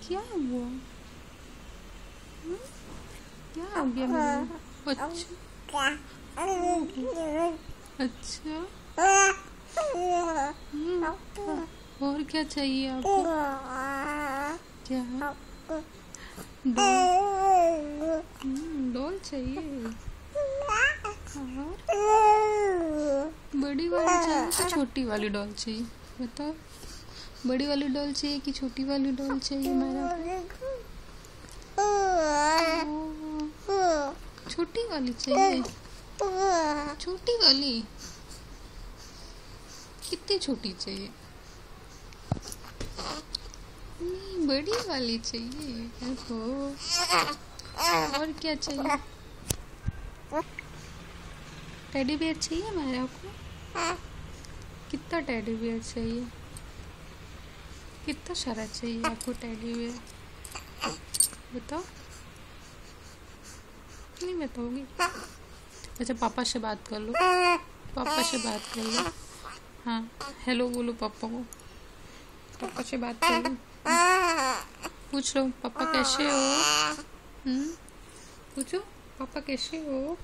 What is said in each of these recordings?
क्या हुआ? क्या हो गया मेरे? अच्छा। और क्या चाहिए आपको? क्या? डॉल चाहिए? और बड़ी वाली चाहिए कि छोटी वाली डॉल चाहिए? बताओ, बड़ी वाली डॉल चाहिए कि छोटी वाली डॉल चाहिए? मेरा छोटी वाली चाहिए। छोटी वाली कितनी छोटी चाहिए? नहीं, बड़ी वाली चाहिए। और क्या चाहिए? टेडी बियर चाहिए मेरे आपको? कितना टेडी बियर चाहिए? कितना सारा चाहिए आपको टेडी बियर? बताओ। नहीं बताओगी? अच्छा, पापा से बात कर लो। पापा से बात कर लो। हाँ, हेलो बोलो पापा को। पापा से बात कर लो। पूछ लो पापा कैसे हो? पूछो पापा कैसे हो?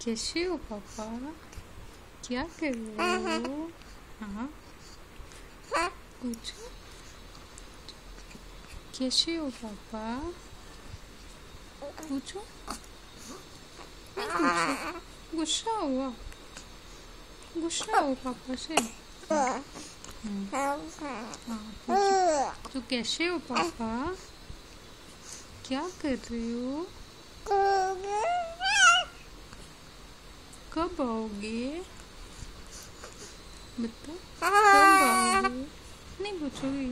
कैसे हो पापा? क्या कर रहे हो? हाँ, पूछो कैसे हो पापा? पूछो। नहीं पूछो। गुस्सा हुआ? गुस्सा हो पापा से? हाँ, पूछो तो कैसे हो पापा? क्या कर रहे हो? कब आओगे? बताओ, कब आओगे? नहीं पूछोगी?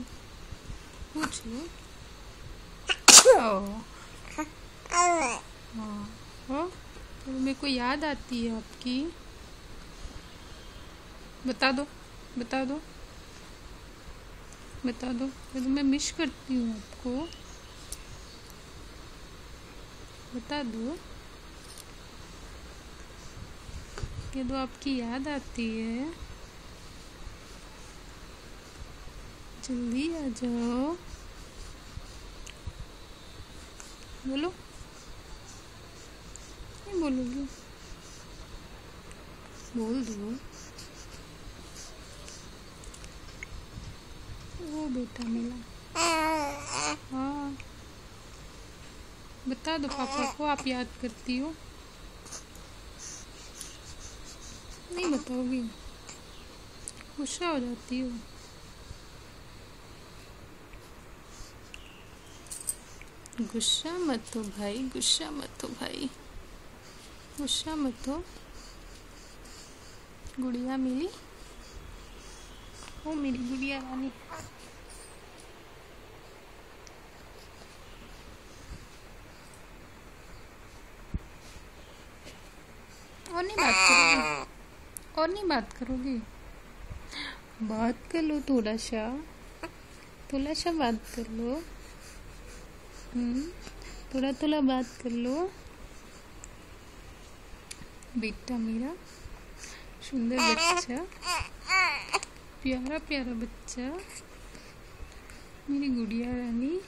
पूछ लो। हाँ, तो मेरे को याद आती है आपकी। बता दो, बता दो, बता दो। तो मैं मिस करती हूँ आपको। बता दो कि तो आपकी याद आती है। जल्दी आ जाओ। बोलो। नहीं बोलोगी? बोल दो। वो बेटा मिला। हाँ, बता दो पापा को आप याद करती हो। नहीं बताओगी? गुस्सा हो जाती हो? गुस्सा मत हो भाई, गुस्सा मत हो भाई, गुस्सा मत हो। गुड़िया मिली? ओ मेरी गुड़िया रानी। और नहीं बात करोगी? और नहीं बात करोगी? बात कर लो थोड़ा सा, थोड़ा सा बात कर लो। थोड़ा थोड़ा बात कर लो। बेटा मेरा सुंदर बच्चा, प्यारा प्यारा बच्चा, मेरी गुड़िया रानी।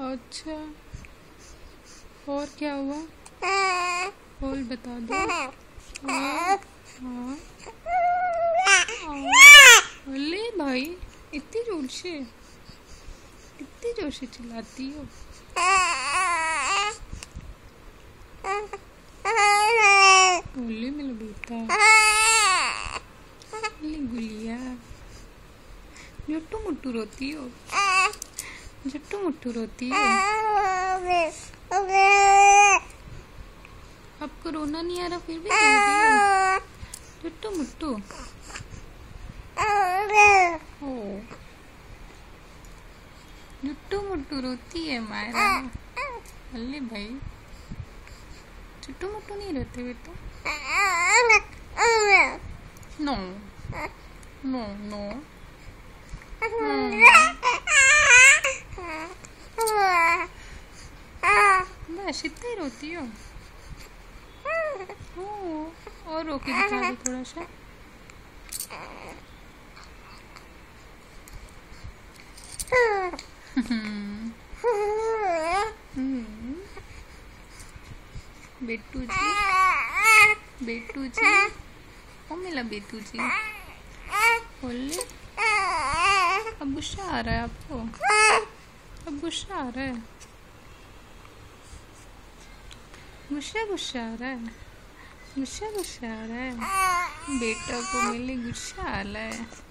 अच्छा, और क्या हुआ? और बता दो। हाँ, अरे भाई, इतनी जोर से चिल्लाती हो? बोले मेरा बेटा, गुलिया, जुट्टू मुट्टू रोती हो? जुट्टू मुट्टू रोती हो? आपको रोना नहीं आ रहा फिर भी रो रही हो? जुट्टू मुट्टू। जुट्टू मुट्टू रोती है मायरा। अल्ले भाई, जुट्टू मुट्टू नहीं रोते बेटा? No no no. बस इतना ही रोती हो? और रो के दिखा दो थोड़ा सा। बेटू जी, बेटू जी, ओ मिला बेटू जी, बोले अब गुस्सा आ रहा है आपको, अब गुस्सा आ रहा है, गुस्सा गुस्सा आ रहा है, गुस्सा गुस्सा आ रहा है, बेटा को मिले गुस्सा आ रहा है।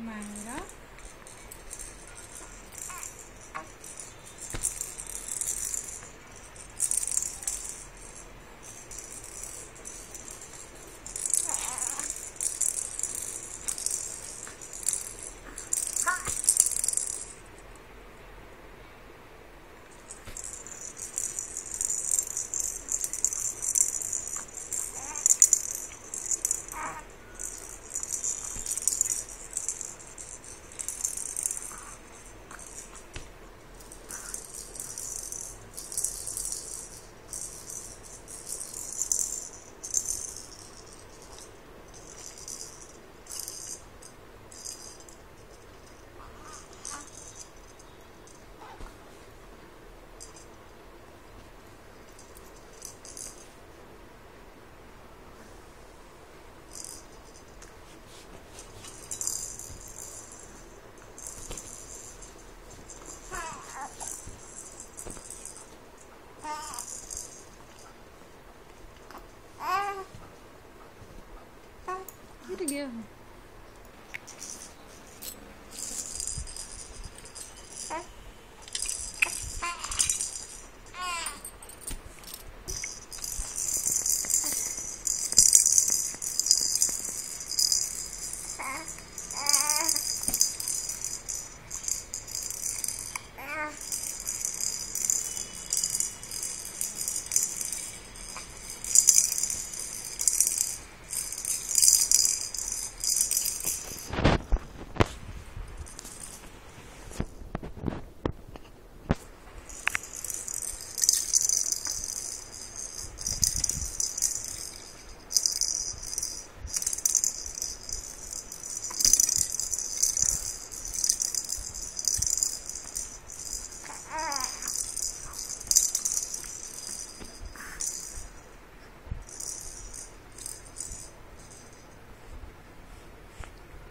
मायरा गिर गया।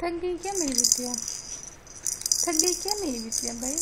थक गई क्या मेरी बिटिया? थक गई क्या मेरी बिटिया भाई?